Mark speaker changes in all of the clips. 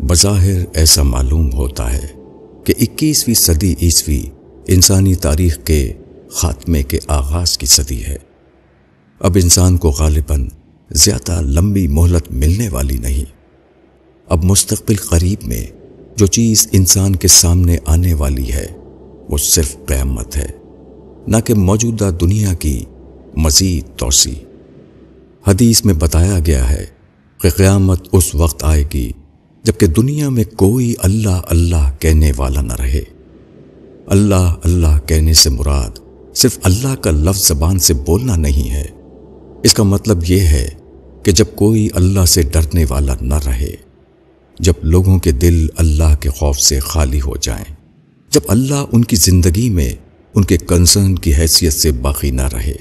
Speaker 1: بظاہر ایسا معلوم ہوتا ہے کہ 21ویں صدی عیسوی انسانی تاریخ کے خاتمے کے آغاز کی صدی ہے۔ اب انسان کو غالباً زیادہ لمبی مہلت ملنے والی نہیں۔ اب مستقبل قریب میں جو چیز انسان کے سامنے آنے والی ہے وہ صرف قیامت ہے، نہ کہ موجودہ دنیا کی مزید توسیع۔ حدیث میں بتایا گیا ہے کہ قیامت اس وقت آئے گی جبکہ دنیا میں کوئی اللہ اللہ کہنے والا نہ رہے۔ اللہ اللہ کہنے سے مراد صرف اللہ کا لفظ زبان سے بولنا نہیں ہے، اس کا مطلب یہ ہے کہ جب کوئی اللہ سے ڈرنے والا نہ رہے، جب لوگوں کے دل اللہ کے خوف سے خالی ہو جائیں، جب اللہ ان کی زندگی میں ان کے کنسرن کی حیثیت سے باقی نہ رہے،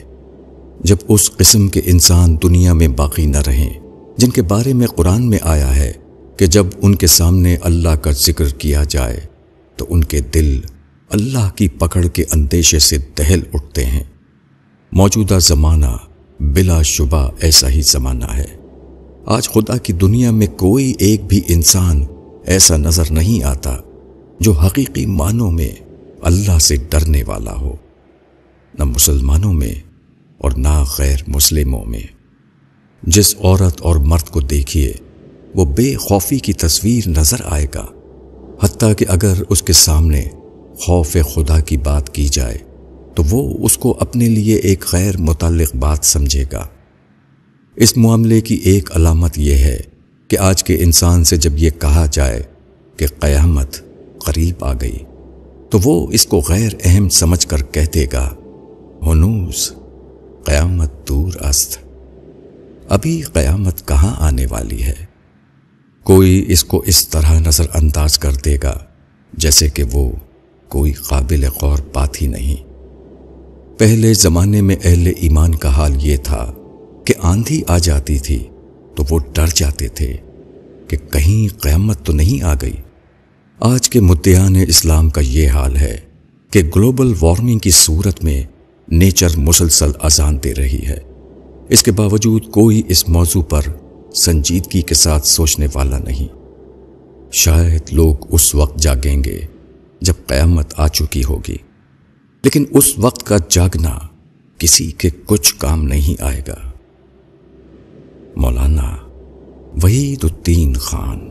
Speaker 1: جب اس قسم کے انسان دنیا میں باقی نہ رہیں جن کے بارے میں قرآن میں آیا ہے کہ جب ان کے سامنے اللہ کا ذکر کیا جائے تو ان کے دل اللہ کی پکڑ کے اندیشے سے دہل اٹھتے ہیں۔ موجودہ زمانہ بلا شبہ ایسا ہی زمانہ ہے۔ آج خدا کی دنیا میں کوئی ایک بھی انسان ایسا نظر نہیں آتا جو حقیقی معنوں میں اللہ سے ڈرنے والا ہو، نہ مسلمانوں میں اور نہ غیر مسلموں میں۔ جس عورت اور مرد کو دیکھیے وہ بے خوفی کی تصویر نظر آئے گا، حتیٰ کہ اگر اس کے سامنے خوف خدا کی بات کی جائے تو وہ اس کو اپنے لیے ایک غیر متعلق بات سمجھے گا۔ اس معاملے کی ایک علامت یہ ہے کہ آج کے انسان سے جب یہ کہا جائے کہ قیامت قریب آ گئی تو وہ اس کو غیر اہم سمجھ کر کہتے گا، ہنوز قیامت دور است، ابھی قیامت کہاں آنے والی ہے۔ کوئی اس کو اس طرح نظر انداز کر دے گا جیسے کہ وہ کوئی قابل غور بات ہی نہیں۔ پہلے زمانے میں اہل ایمان کا حال یہ تھا کہ آندھی آ جاتی تھی تو وہ ڈر جاتے تھے کہ کہیں قیامت تو نہیں آ گئی۔ آج کے مدعیان اسلام کا یہ حال ہے کہ گلوبل وارمنگ کی صورت میں نیچر مسلسل اذان دے رہی ہے، اس کے باوجود کوئی اس موضوع پر سنجیدگی کے ساتھ سوچنے والا نہیں۔ شاید لوگ اس وقت جاگیں گے جب قیامت آ چکی ہوگی، لیکن اس وقت کا جاگنا کسی کے کچھ کام نہیں آئے گا۔ مولانا وحید الدین خان۔